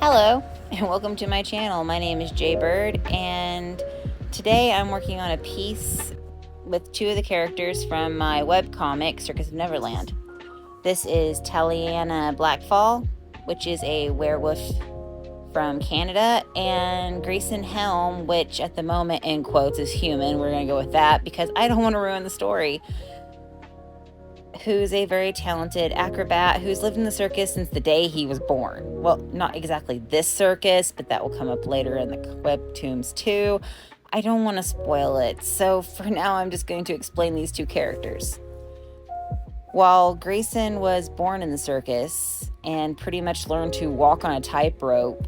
Hello and welcome to my channel. My name is Jay Bird and today I'm working on a piece with two of the characters from my webcomic Circus of Neverland. This is Talia Blackfall, which is a werewolf from Canada, and Grayson Helm, which at the moment in quotes is human. We're going to go with that because I don't want to ruin the story. Who's a very talented acrobat who's lived in the circus since the day he was born. Well, not exactly this circus, but that will come up later in the webtoons too. I don't want to spoil it, so for now I'm just going to explain these two characters. While Grayson was born in the circus and pretty much learned to walk on a tightrope,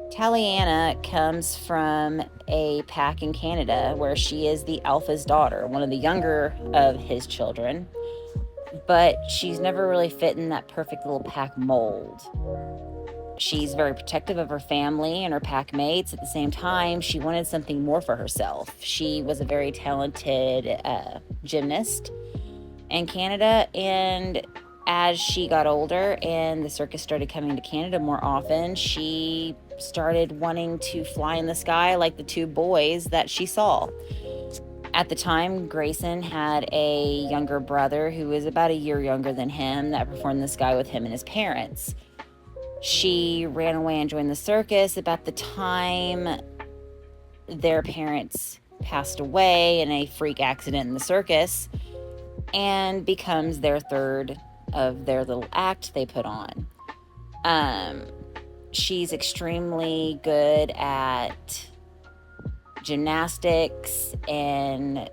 Talia comes from a pack in Canada where she is the alpha's daughter, one of the younger of his children. But she's never really fit in that perfect little pack mold. She's very protective of her family and her pack mates. At the same time, she wanted something more for herself. She was a very talented gymnast in Canada, and as she got older and the circus started coming to Canada more often, she started wanting to fly in the sky like the two boys that she saw. At the time, Grayson had a younger brother who was about a year younger than him that performed in the sky with him and his parents. She ran away and joined the circus about the time their parents passed away in a freak accident in the circus, and becomes their third of their little act they put on. She's extremely good at gymnastics and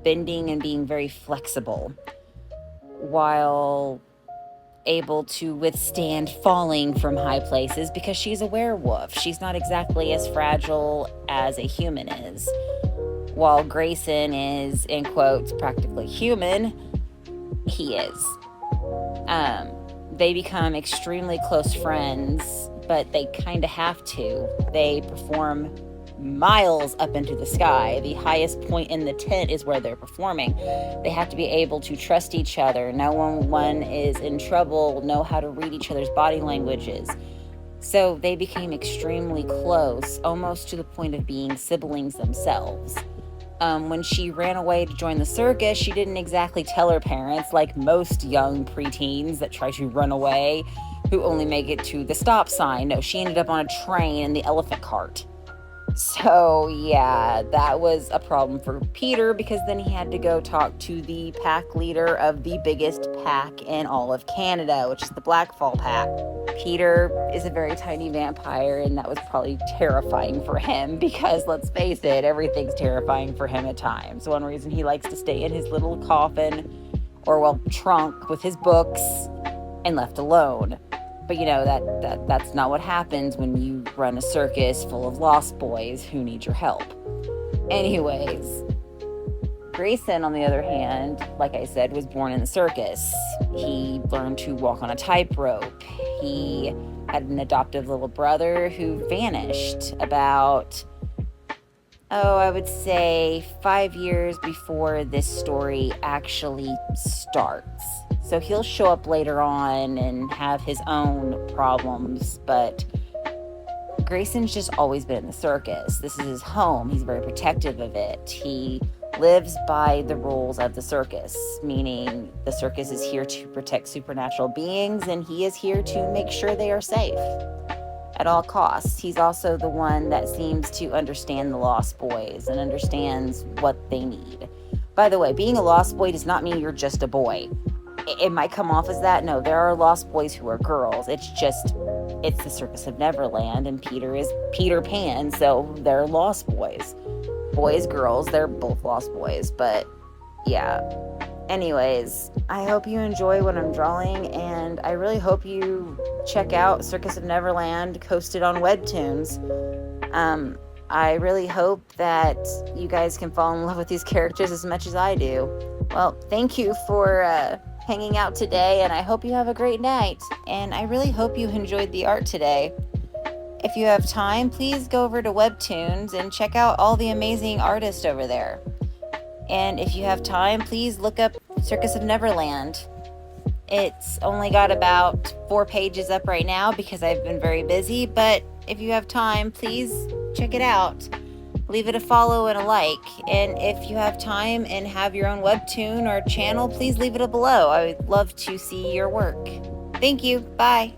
bending and being very flexible, while able to withstand falling from high places because she's a werewolf. She's not exactly as fragile as a human is. While Grayson is, in quotes, practically human, he is. They become extremely close friends, but they kind of have to. They perform miles up into the sky. The highest point in the tent is where they're performing. They have to be able to trust each other, know when one is in trouble, know how to read each other's body languages. So they became extremely close, almost to the point of being siblings themselves. When she ran away to join the circus, she didn't exactly tell her parents, like most young preteens that try to run away, who only make it to the stop sign. No, she ended up on a train in the elephant cart. So yeah, that was a problem for Peter, because then he had to go talk to the pack leader of the biggest pack in all of Canada, which is the Blackfall pack. Peter is a very tiny vampire, and that was probably terrifying for him because, let's face it, everything's terrifying for him at times. One reason he likes to stay in his little coffin, or well, trunk with his books and left alone. But you know, that's not what happens when you run a circus full of lost boys who need your help. Anyways, Grayson, on the other hand, like I said, was born in the circus. He learned to walk on a tightrope. He had an adoptive little brother who vanished about, I would say 5 years before this story actually starts. So he'll show up later on and have his own problems, but Grayson's just always been in the circus. This is his home. He's very protective of it. He lives by the rules of the circus, meaning the circus is here to protect supernatural beings, and he is here to make sure they are safe at all costs. He's also the one that seems to understand the lost boys and understands what they need. By the way, being a lost boy does not mean you're just a boy. It might come off as that. No, there are lost boys who are girls. It's the Circus of Neverland, and Peter is Peter Pan, so they're lost boys. Boys, girls, they're both lost boys, but yeah. Anyways, I hope you enjoy what I'm drawing, and I really hope you check out Circus of Neverland, posted on webtoons. I really hope that you guys can fall in love with these characters as much as I do. Well, thank you for hanging out today, and I hope you have a great night, and I really hope you enjoyed the art today. If you have time, please go over to webtoons and check out all the amazing artists over there. And if you have time, please look up Circus of Neverland. It's only got about 4 pages up right now because I've been very busy, but if you have time, please check it out. Leave it a follow and a like. And if you have time and have your own webtoon or channel, please leave it below. I would love to see your work. Thank you. Bye.